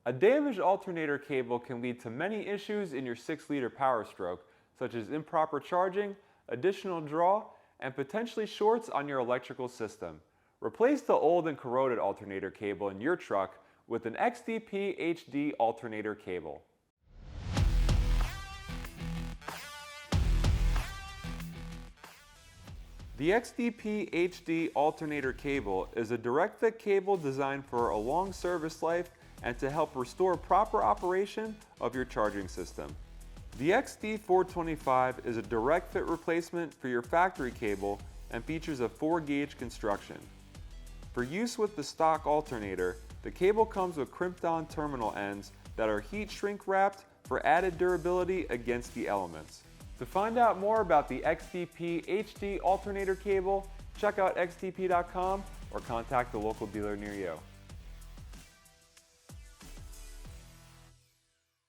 A damaged alternator cable can lead to many issues in your 6-liter Powerstroke, such as improper charging, additional draw, and potentially shorts on your electrical system. Replace the old and corroded alternator cable in your truck with an XDP HD Alternator Cable. The XDP HD Alternator Cable is a direct fit cable designed for a long service life and to help restore proper operation of your charging system. The XD425 is a direct fit replacement for your factory cable and features a 4-gauge construction. For use with the stock alternator, the cable comes with crimped on terminal ends that are heat shrink wrapped for added durability against the elements. To find out more about the XDP HD Alternator Cable, check out xdp.com or contact the local dealer near you.